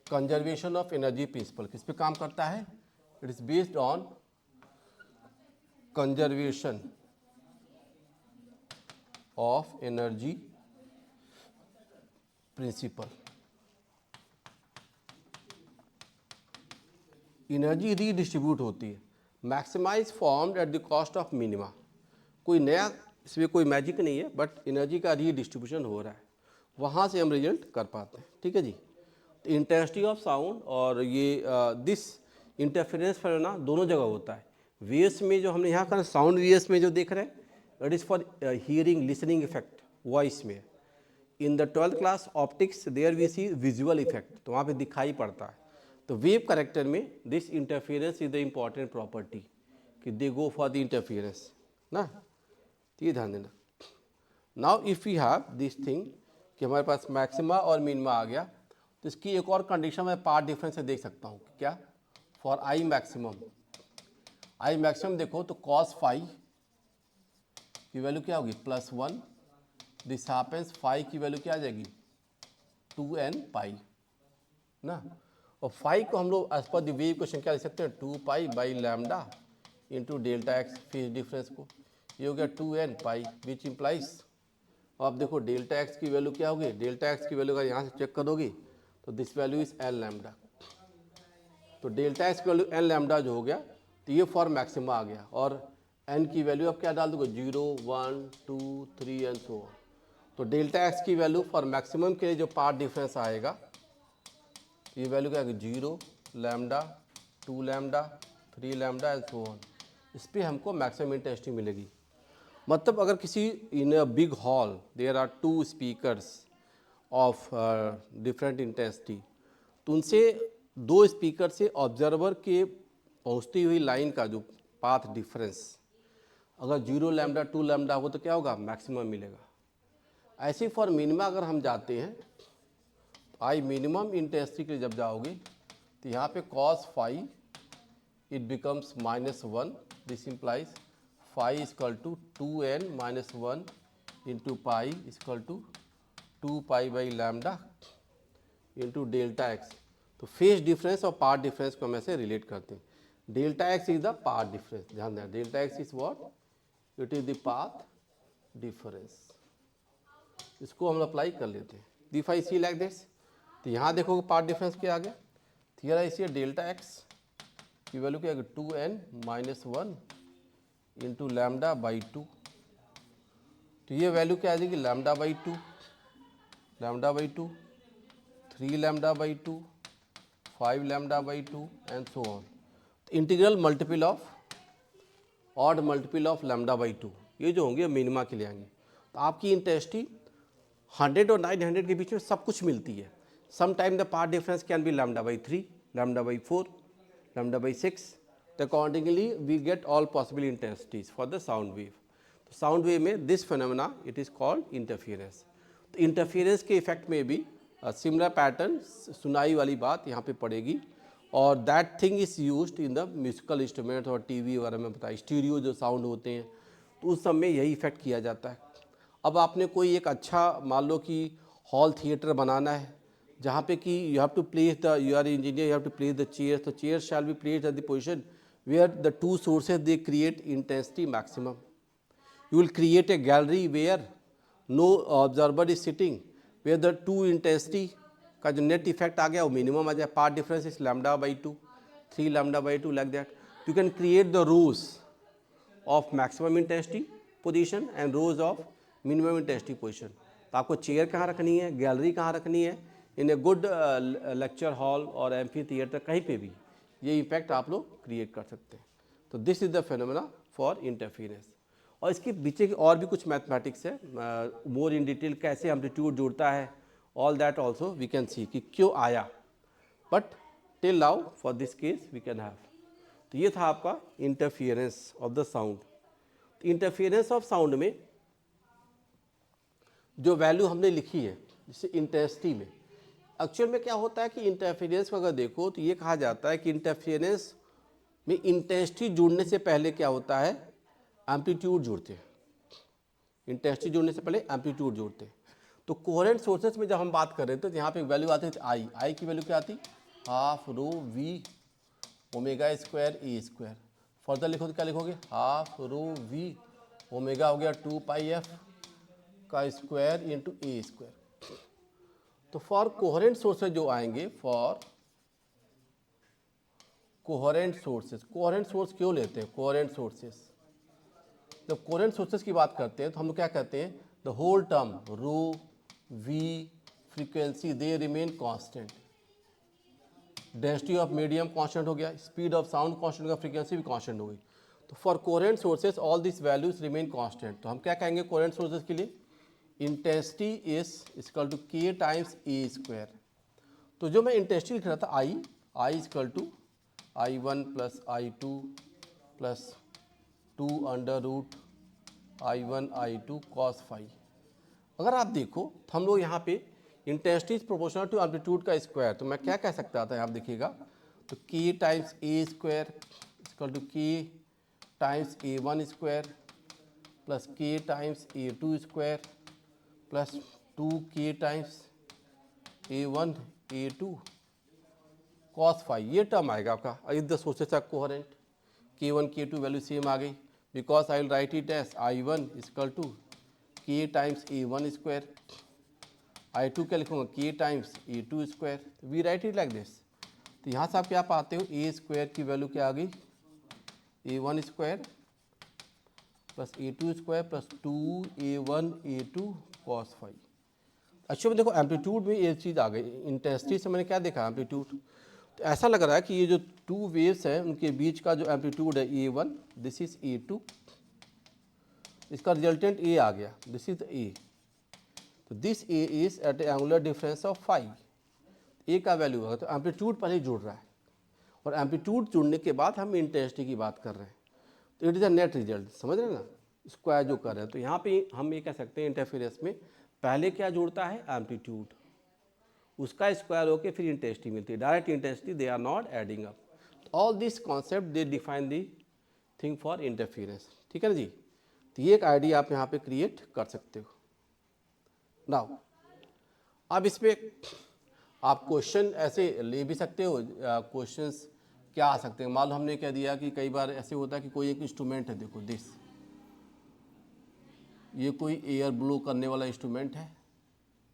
conservation of energy principle। किस पे काम करता है? It is based on conservation of energy principle। Energy redistribute होती है, maximise formed at the cost of minima. कोई नया इसमें कोई मैजिक नहीं है, बट एनर्जी का रीडिस्ट्रीब्यूशन हो रहा है, वहाँ से हम रिजल्ट कर पाते हैं। ठीक है जी। तो इंटेंसिटी ऑफ साउंड और ये दिस इंटरफेरेंस फिनोमेना दोनों जगह होता है। वेव्स में जो हमने यहाँ का साउंड वेव्स में जो देख रहे हैं, it is for hearing listening effect voice में। In the 12th class optics there we see visual effect, तो वहाँ पे दिखाई पड़ता है। तो वेव करेक्टर में this interference is the important property कि they go for the interference ना, तो ये ध्यान देना। Now if you have this thing कि हमारे पास मैक्सिमा और मिनिमा आ गया, तो इसकी एक और कंडीशन मैं पार्ट डिफरेंस से देख सकता हूँ। क्या? For I maximum, I maximum देखो तो cos फाई की वैल्यू क्या होगी +1, दिस हैपेंस फाई की वैल्यू क्या आ जाएगी 2n पाई ना। और फाई को हम लोग as per the wave question क्या लिख सकते हैं 2 pi by lambda into delta x, phase difference को, ये हो गया 2n पाई विच इम्प्लाइज। अब देखो डेल्टा एक्स की वैल्यू क्या होगी, डेल्टा एक्स की वैल्यू अगर यहाँ से चेक करोगे तो this value is L lambda. तो डेल्टा एक्स की वैल्यू एन लैम्डा जो हो गया, तो ये फॉर मैक्सिमा आ गया। और एन की वैल्यू अब क्या डाल दोगे 0 1 2 3 एंड सो ऑन। तो डेल्टा एक्स की वैल्यू फॉर मैक्सिमम के लिए जो पार्ट डिफरेंस आएगा, ये वैल्यू क्या है 0 lambda 2 lambda 3 lambda and so on. इस पर हमको मैक्सिमम इंटेंसिटी मिलेगी। मतलब अगर किसी in a big hall there are 2 speakers of different intensity, तो उनसे 2 स्पीकर से ऑब्जर्वर के पहुंचती हुई लाइन का जो पाथ डिफरेंस अगर 0 लैम्डा 2 लैम्डा हो तो क्या होगा मैक्सिमम मिलेगा। ऐसे फॉर मिनिमा अगर हम जाते हैं, आई मिनिमम इंटेंसिटी के लिए जब जाओगे तो यहाँ पे cos phi it becomes -1, this implies phi equal to 2n - 1 into pi equal to 2 pi by lambda into delta x. तो फेज डिफरेंस और पार्ट डिफरेंस को हम ऐसे रिलेट करते हैं। Delta x is the path difference, ध्यान देना delta x is what, it is the path difference. इसको हम अप्लाई कर लेते हैं। If I see like this, तो यहाँ देखो पार्ट डिफरेंस क्या आ गया, there I see delta x की वैल्यू क्या है 2n - 1 इंटू लैम्डा बाई 2। तो ये वैल्यू क्या आ जाएगी lambda by 2, lambda by 2, 3 lambda by 2, 5 lambda by 2 and so on. Integral multiple of odd multiple of lambda by 2, ये जो होंगे मिनिमा के लिए आएंगे। तो आपकी इंटेंसिटी 100 और 900 के बीच में सब कुछ मिलती है। Some time the path difference can be lambda by 3, lambda by 4, lambda by 6। तो accordingly we get all possible intensities for the sound wave. तो साउंड वेव में this phenomena it is called interference. तो interference के effect में भी similar pattern सुनाई वाली बात यहाँ पे पड़ेगी। और that thing is used in the musical instrument और टीवी वगैरह में बताया स्टीरियो जो साउंड होते हैं, तो उस सब में यही इफेक्ट किया जाता है। अब आपने कोई एक अच्छा मान लो कि हॉल थिएटर बनाना है जहाँ पे कि you have to place the, you are engineer, you have to place the chair, तो chair shall be placed at the position where the 2 sources they create intensity maximum. You will create a gallery where no observer is sitting, where the 2 intensity का जो net effect आ गया वो minimum आ जाए। Path difference is lambda by 2, 3 lambda by 2 like that. You can create the rose of maximum intensity position and rose of minimum intensity position. तो आपको chair कहाँ रखनी है, गैलरी कहाँ रखनी है, इन ए गुड लेक्चर हॉल और एम्फी थिएटर कहीं पे भी ये इफेक्ट आप लोग क्रिएट कर सकते हैं। तो this is the phenomena for interference. और इसके पीछे और भी कुछ मैथमेटिक्स है, मोर इन डिटेल कैसे एम्पलीट्यूड जुड़ता है, all that also we can see कि क्यों आया, but till now for this case we can have. तो ये था आपका interference of the sound. Interference of sound में जो वैल्यू हमने लिखी है जैसे इंटेंसिटी में, एक्चुअल में क्या होता है कि इंटरफियरेंस को अगर देखो तो ये कहा जाता है कि इंटरफियरेंस में इंटेंसिटी जुड़ने से पहले क्या होता है, एम्पलीट्यूड जुड़ते हैं। इंटेंसिटी जुड़ने से पहले एम्पलीट्यूड जुड़ते हैं। तो कोहेरेंट सोर्सेस में जब हम बात कर रहे थे तो यहाँ पे एक वैल्यू आती थी आई की वैल्यू क्या आती, half rho v omega square a square. Further लिखो तो क्या लिखोगे, हाफ रो वी ओमेगा हो गया 2 पाई एफ का स्क्वायर इंटू ए स्क्वायर। तो फॉर कोहेरेंट सोर्सेज जो आएंगे, for coherent sources, coherent source क्यों लेते हैं, कोहेरेंट सोर्सेज, जब कोहेरेंट सोर्सेज की बात करते हैं तो हम लोग क्या कहते हैं, the whole term rho v frequency they remain constant. Density of medium constant हो गया, स्पीड ऑफ साउंड कांस्टेंट का, फ्रीक्वेंसी भी कांस्टेंट हो गई। तो for coherent sources all this values remain constant. तो हम क्या कहेंगे कोहेरेंट सोर्सेज के लिए, intensity is equal to k times a square. तो जो मैं इंटेंसिटी लिख रहा था I equal to I1 plus I2 plus 2 under root I1 I2 cos phi. अगर आप देखो तो हम लोग यहाँ पे intensity is proportional to amplitude का स्क्वायर, तो मैं क्या कह सकता था, आप देखिएगा तो k times a square equal to k times A1 square plus k times A2 square plus 2k times A1 A2 cos phi. ये टर्म आएगा आपका if the sources are coherent. K1 K2 value same आ गई, because I will write it as I1 equal to k times A1 square, I2 क्या लिखूंगा k times A2 square, we write it like this. तो यहाँ से आप क्या पाते हो, ए स्क्वायर की वैल्यू क्या आ गई, A1 square plus A2 square plus 2A1 A2 cos phi. अच्छा में देखो एम्पलीट्यूड में ये चीज़ आ गई, इंटेंसिटी से मैंने क्या देखा एम्पलीट्यूड, तो ऐसा लग रहा है कि ये जो टू वेव्स हैं उनके बीच का जो एम्पलीट्यूड है A1, दिस इज A2, इसका रिजल्टेंट A आ गया, दिस इज A। तो this A is at angular difference of phi, A का वैल्यू होगा, तो एम्पलीट्यूड पहले जुड़ रहा है और एम्पलीट्यूड जुड़ने के बाद हम इंटेंसिटी की बात कर रहे हैं। तो it is a net result, समझ रहे हैं ना, स्क्वायर जो कर रहे हैं। तो यहाँ पे हम ये कह सकते हैं इंटरफेरेंस में पहले क्या जुड़ता है, एम्पलीट्यूड, उसका स्क्वायर होकर फिर इंटेंसिटी मिलती है, direct intensity, they are not adding up. All this concept they define the thing for interference, ठीक है ना जी। तो ये एक आइडिया आप यहाँ पे क्रिएट कर सकते हो। नाउ अब इसमें आप क्वेश्चन ऐसे ले भी सकते हो, क्वेश्चंस क्या आ सकते हैं, मान लो हमने कह दिया कि कई बार ऐसे होता है कि कोई एक इंस्ट्रूमेंट है, देखो दिस, ये कोई एयर ब्लो करने वाला इंस्ट्रूमेंट है,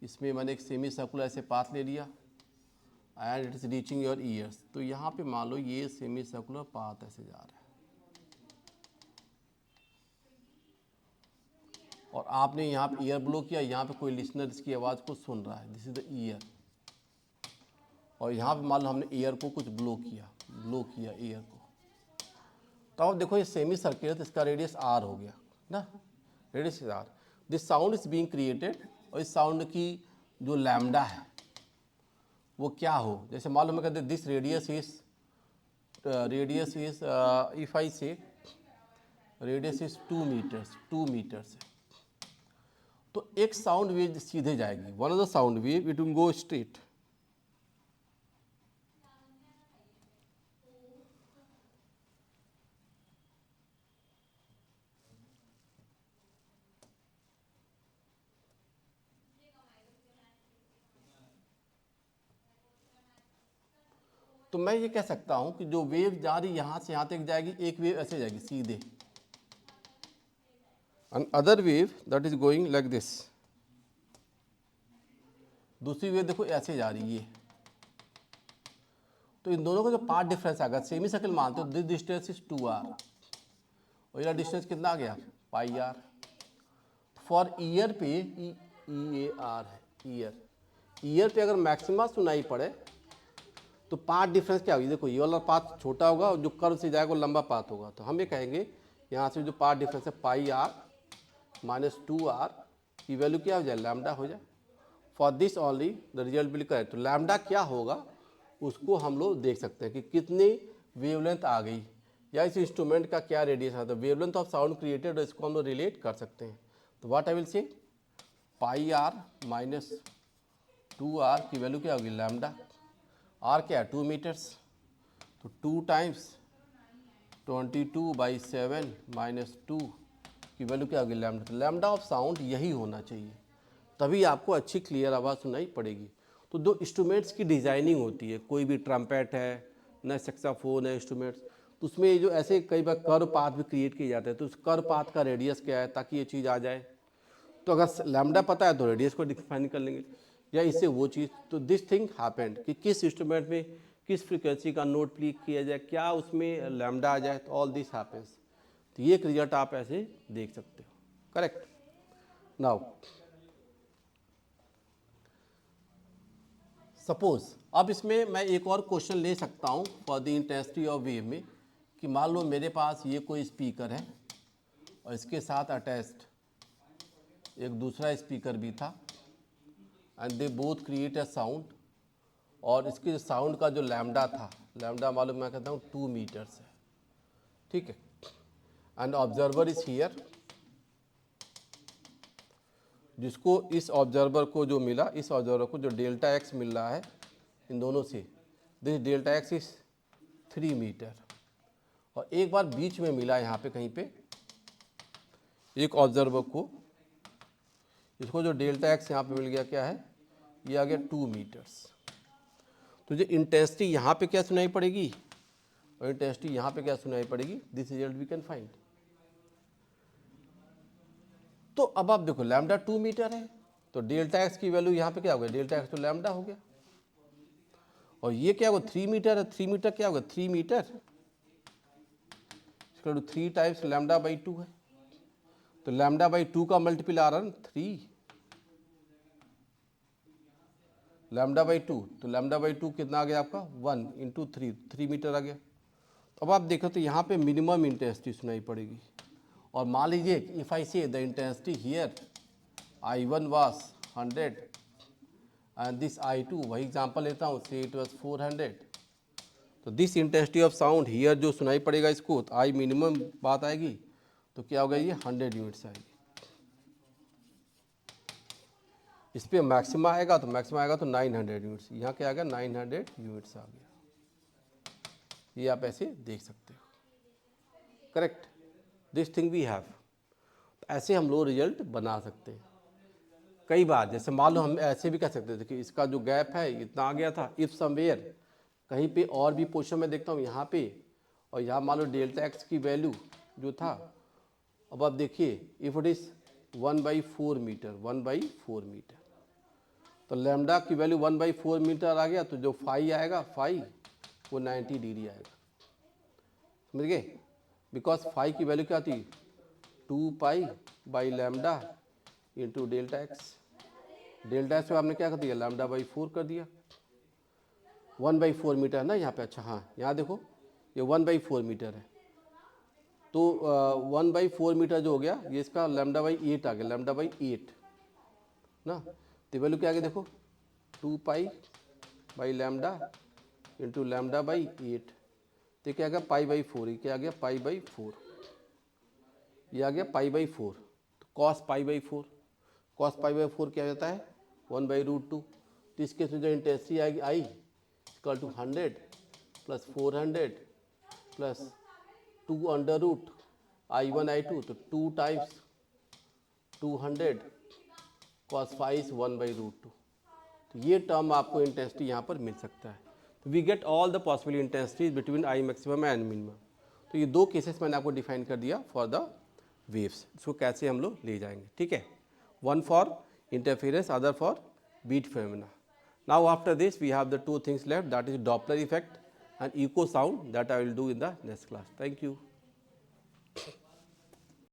इसमें मैंने एक सेमी सर्कुलर ऐसे पाथ ले लिया and it is reaching your ears. तो यहाँ पे मान लो ये सेमी सर्कुलर पाथ ऐसे जा रहा है और आपने यहाँ पे ईयर ब्लो किया, यहाँ पे कोई लिसनर इसकी आवाज़ को सुन रहा है, दिस इज द ईयर। और यहाँ पे मान लो हमने ईयर को कुछ ब्लो किया ईयर को, तो अब देखो ये सेमी सर्कुलर, तो इसका रेडियस आर हो गया ना, radius R, this sound is being created. और इस साउंड की जो लैम्डा है वो क्या हो, जैसे मान लो मैं कहते this radius is if I से रेडियस इज 2 मीटर्स है, तो एक साउंड वेव सीधे जाएगी, one of the sound wave it will go straight, तो मैं ये कह सकता हूं कि जो वेव जा रही यहां से यहां तक जाएगी, एक वेव ऐसे जाएगी सीधे, and other wave that is going like this, दूसरी वेव देखो ऐसे जा रही है। तो इन दोनों का जो पार्ट डिफरेंस आ गया, सेमी सर्कल मानते हो, दिस डिस्टेंस इज 2r और ये डिस्टेंस कितना आ गया, पाई आर। फॉर ईयर पे EAR है, ईयर पे अगर मैक्सिमा सुनाई पड़े तो पाथ डिफरेंस क्या होगी, देखो ये वाला पाथ छोटा होगा और जो कर्व से जाएगा वो लंबा पाथ होगा। तो हम ये कहेंगे यहाँ से जो पाथ डिफरेंस है पाई आर माइनस 2r की वैल्यू क्या हो जाए, लैम्डा हो जाए। For this only the result will correct. तो लैम्डा क्या होगा उसको हम लोग देख सकते हैं कि कितनी वेवलेंथ आ गई, या इस इंस्ट्रूमेंट का क्या रेडियस है, तो वेवलेंथ ऑफ साउंड क्रिएटेड, इसको हम लोग रिलेट कर सकते हैं। तो what I will say pi are minus 2r की वैल्यू क्या होगी लैम्डा, आर क्या है 2 मीटर्स, तो 2 टाइम्स 22/7 माइनस 2 की वैल्यू क्या होगी लैम्डा। तो लैम्डा ऑफ साउंड यही होना चाहिए, तभी आपको अच्छी क्लियर आवाज़ सुनाई पड़ेगी। तो दो इंस्ट्रूमेंट्स की डिज़ाइनिंग होती है, कोई भी ट्रम्पेट है न सैक्सोफोन है इंस्ट्रूमेंट्स, तो उसमें जो ऐसे कई बार कर्व पाथ भी क्रिएट किए जाते हैं, तो उस कर्व पाथ का रेडियस क्या है ताकि ये चीज़ आ जाए। तो अगर लैम्डा पता है तो रेडियस को डिफाइन कर लेंगे, या इससे वो चीज़। तो दिस थिंग हैपेंड कि किस इंस्ट्रूमेंट में किस फ्रीक्वेंसी का नोट प्ले किया जाए, क्या उसमें लैम्डा आ जाए, तो ऑल दिस हैपेंस। तो ये एक रिजल्ट आप ऐसे देख सकते हो, करेक्ट। नाउ सपोज अब इसमें मैं एक और क्वेश्चन ले सकता हूँ for the intensity of wave में, कि मान लो मेरे पास ये कोई स्पीकर है और इसके साथ अटैच्ड एक दूसरा स्पीकर भी था, and they both create a sound, और इसके साउंड का जो लैम्डा था, लैम्डा मालूम मैं कहता हूँ 2 मीटर्स है, ठीक है। एंड ऑब्जर्वर इज हियर, जिसको इस ऑब्जर्वर को जो मिला, इस ऑब्जर्वर को जो डेल्टा एक्स मिल रहा है इन दोनों से, this delta x is 3 metre, और एक बार बीच में मिला यहाँ पे कहीं पे एक ऑब्जर्वर को, इसको जो डेल्टा एक्स यहाँ पे मिल गया क्या है, ये आ गया 2 मीटर्स। तो जो इंटेंसिटी यहाँ पे क्या सुनाई पड़ेगी और इंटेंसिटी यहाँ पे क्या सुनाई पड़ेगी, this result we can find. तो अब आप देखो लैम्डा 2 मीटर है, तो डेल्टा एक्स की वैल्यू यहाँ पे क्या हो गया, डेल्टा एक्स तो लैम्डा हो गया, और ये क्या होगा 3 मीटर है, 3 मीटर क्या होगा 3 मीटर 3 टाइम्स लैम्डा बाई 2 है, तो लैम्डा बाई 2 का मल्टीपल आ रहा है 3 लैम्डा बाई 2, तो लैम्डा बाई 2 कितना आ गया आपका 1 इंटू 3 मीटर आ गया। तो अब आप देखो तो यहाँ पे मिनिमम इंटेंसिटी सुनाई पड़ेगी, और मान लीजिए इफ आई से the intensity here I1 was 100 and this I2, वही एग्जांपल लेता हूँ, से इट वाज 400, तो this intensity of sound here जो सुनाई पड़ेगा इसको, तो आई मिनिमम बात आएगी, तो क्या होगा ये 100 यूनिट्स आएगी। इस पर मैक्सिमा आएगा, तो मैक्सिमा आएगा तो 900 यूनिट्स, यहाँ क्या आ गया 900 यूनिट्स आ गया। ये आप ऐसे देख सकते हो, correct. This thing we have, ऐसे हम लोग रिजल्ट बना सकते हैं कई बार। जैसे मान लो हम ऐसे भी कह सकते थे कि इसका जो गैप है इतना आ गया था, इफ समवेयर कहीं पे और भी पोजीशन में देखता हूँ यहाँ पे, और यहाँ मान लो डेल्टा एक्स की वैल्यू जो था, अब आप देखिए if it is 1/4 metre, 1/4 metre, तो लैम्डा की वैल्यू 1/4 मीटर आ गया, तो जो फाई आएगा, फाई वो 90 डिग्री आएगा, समझ गए। बिकॉज फाई की वैल्यू क्या थी 2 pi by lambda into delta x, delta x में आपने क्या कर दिया लैम्डा बाई 4 कर दिया, 1/4 मीटर है ना यहाँ पे। अच्छा हाँ, यहाँ देखो ये 1/4 मीटर है, तो 1/4 मीटर जो हो गया, ये इसका लैम्डा बाई 8 आ गया, लैम्डा बाई 8 ना। तो वैल्यू क्या आ गया देखो 2 pi by lambda into lambda by 8, तो क्या आ गया π/4, ये क्या आ गया π/4, ये आ गया π/4, तो cos π/4, cos π/4 क्या होता है 1/√2। तो इस केस में जो इंटेंसिटी आएगी I equal to 100 plus 400 plus 2 under root I1 I2, तो 2 टाइम्स 200 cos phi इज 1/√2। तो ये टर्म आपको इंटेंसिटी यहाँ पर मिल सकता है। तो we get all the possible intensities between I maximum and minimum. तो ये दो केसेस मैंने आपको डिफाइन कर दिया फॉर द वेव्स, इसको कैसे हम लोग ले जाएंगे, ठीक है। One for interference, other for beat phenomena. Now after this we have the two things left, that is Doppler effect and echo sound, that I will do in the next class. Thank you.